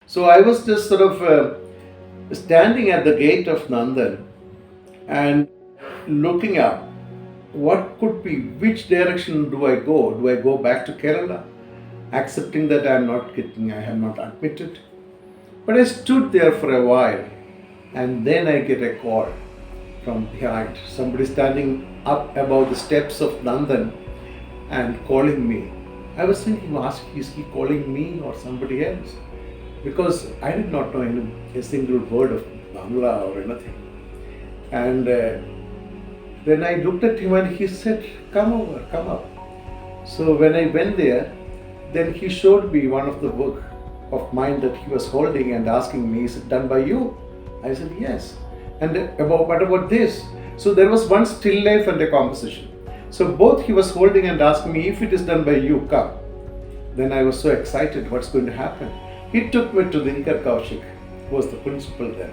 So I was just sort of standing at the gate of Nandan and looking up what could be, which direction do I go? Do I go back to Kerala? Accepting that I have not admitted. But I stood there for a while and then I get a call from behind. Somebody standing up above the steps of Nandan and calling me. I was thinking, is he calling me or somebody else? Because I did not know a single word of Bangla or anything. And then I looked at him and he said, come over, come up. So when I went there, then he showed me one of the book of mine that he was holding and asking me, is it done by you? I said, yes. And what about this? So there was one still life and a composition. So both he was holding and asking me, if it is done by you, come. Then I was so excited, what's going to happen? He took me to Ramkinkar Baij, who was the principal there,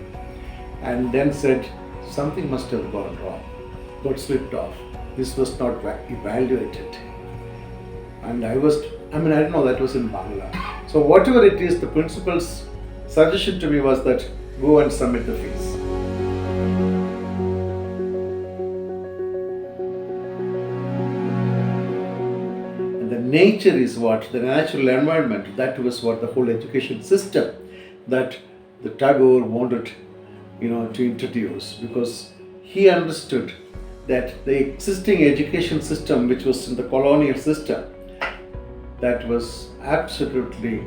and then said, something must have gone wrong, got slipped off. This was not evaluated. And I didn't know that was in Bangla. So whatever it is, the principal's suggestion to me was that go and submit the fees. And the nature is what, the natural environment, that was what the whole education system that the Tagore wanted, to introduce, because he understood that the existing education system, which was in the colonial system, that was absolutely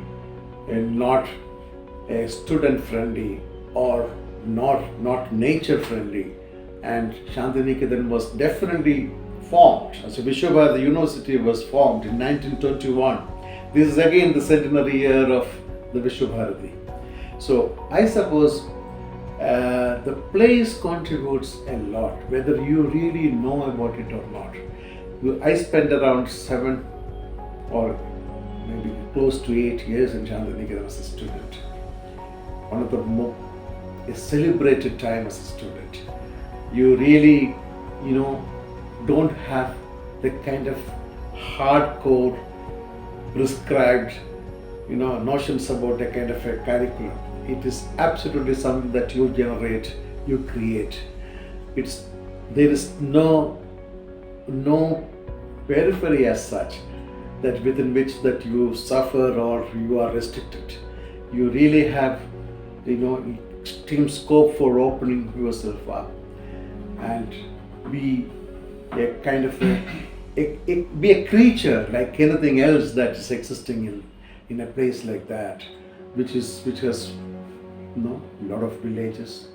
not student friendly or not nature friendly. And Shanti Niketan was definitely formed. As a Vishwabharati University was formed in 1921. This is again the centenary year of the Vishwabharati. So I suppose the place contributes a lot, whether you really know about it or not. I spent around 7 or maybe close to 8 years in Shanti Niketan as a student. One of the a celebrated time as a student. You really, don't have the kind of hardcore prescribed, notions about a kind of a curriculum. It is absolutely something that you generate, you create. There is no periphery as such that within which that you suffer or you are restricted. You really have, extreme scope for opening yourself up and be a kind of be a creature like anything else that is existing in a place like that, which has a lot of villages,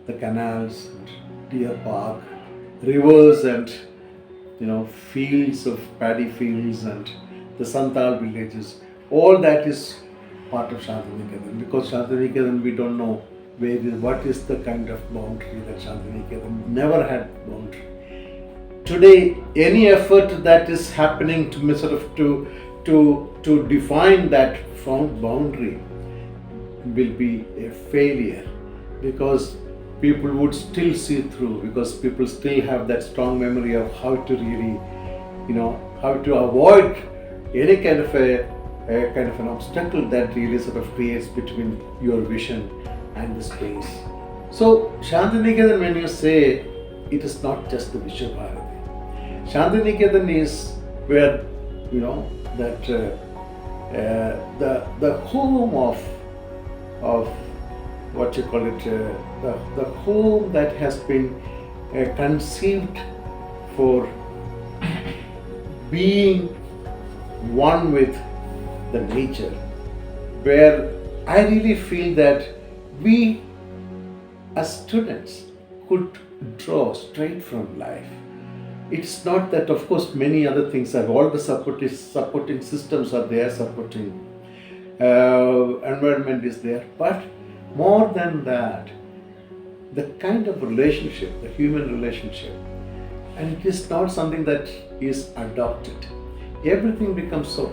the canals, and deer park, rivers, and fields of paddy fields and the Santal villages. All that is part of Shanti Niketan. Because Shanti Niketan, we don't know what is the kind of boundary that Shanti Niketan never had boundary. Today, any effort that is happening to define that boundary will be a failure, because people would still see through, because people still have that strong memory of how to really, how to avoid any kind of an obstacle that really sort of creates between your vision and the space. So Shanti Niketan, when you say, it is not just the Vishwabharati. Shanti Niketan is where, that the home of what you call it, the home that has been conceived for being one with the nature, where I really feel that we as students could draw straight from life. It's not that, of course, many other things are, all the supporting systems are there, supporting environment is there, but more than that, the kind of relationship, the human relationship, and it is not something that is adopted. Everything becomes so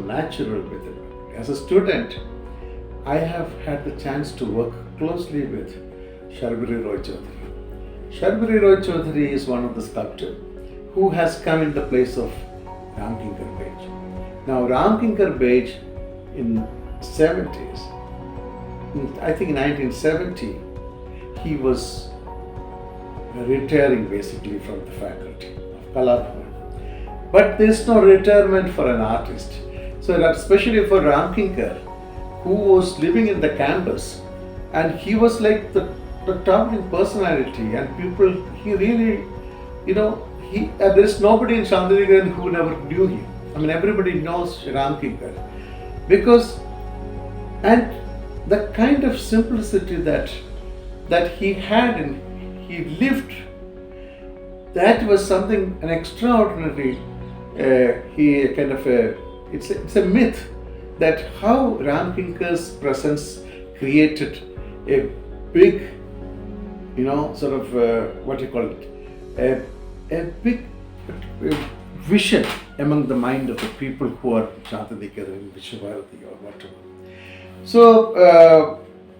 natural with it. As a student, I have had the chance to work closely with Sarbari Roy Choudhury. Sarbari Roy Choudhury is one of the sculptors who has come in the place of Ramkinkar Baij. Now, Ramkinkar Baij in 70s I think in 1970, he was retiring basically from the faculty of Kala. But there's no retirement for an artist. So especially for Ramkinkar, who was living in the campus, and he was like the towering personality, and people, he really, there's nobody in Shanti Niketan who never knew him. I mean, everybody knows Ramkinkar because, and the kind of simplicity that he had and he lived, that was something, an extraordinary. It's a myth that how Ramkinkar's presence created a big, a big vision among the mind of the people who are Shanti Niketan, Vishwabharati or whatever. So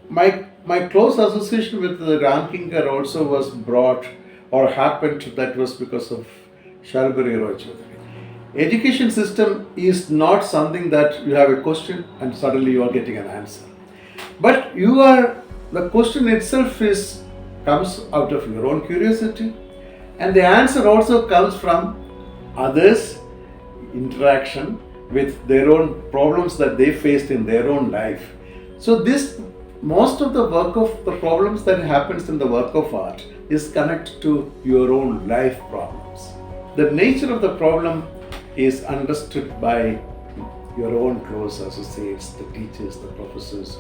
my close association with the Ramkinkar also was brought or happened. That was because of Sarbari Roy Choudhury. Education system is not something that you have a question and suddenly you are getting an answer. But the question itself comes out of your own curiosity, and the answer also comes from others' interaction with their own problems that they faced in their own life. So most of the work of the problems that happens in the work of art is connected to your own life problems. The nature of the problem is understood by your own close associates, the teachers, the professors,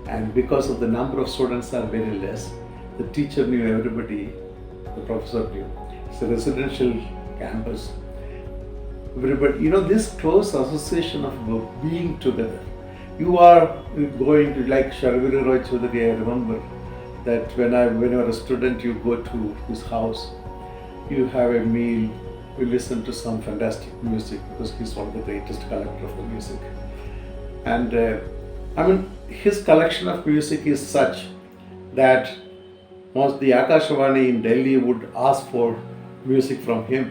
and because of the number of students are very less, the teacher knew everybody, the professor knew. It's a residential campus. Everybody, this close association of being together. You are going to, like Sarbari Roy Choudhury, I remember that when you were a student, you go to his house, you have a meal, you listen to some fantastic music because he's one of the greatest collector of the music. And his collection of music is such that most the Akashvani in Delhi would ask for music from him.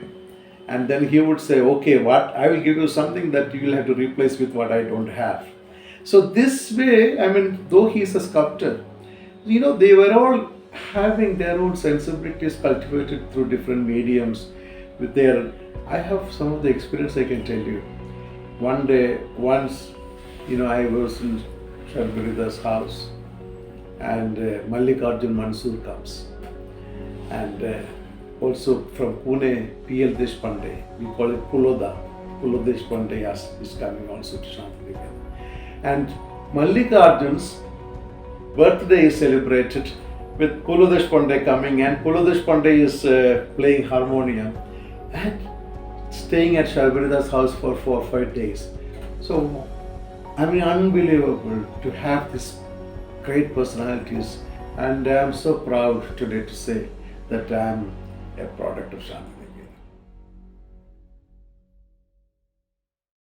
And then he would say, okay, I will give you something that you will have to replace with what I don't have. So this way, though he is a sculptor, they were all having their own sensibilities cultivated through different mediums. I have some of the experience I can tell you. Once, I was in Sarbari's house, and Mallikarjun Mansoor comes, and also from Pune, P.L. Deshpande, we call it Puloda. Pulo Deshpande is coming also to Shanti Niketan. And Mallikarjun's birthday is celebrated with Pulo Deshpande coming, and Pulo Deshpande is playing harmonium and staying at Sarbari's house for 4 or 5 days. So, unbelievable to have these great personalities, and I am so proud today to say that I am a product of Shanti.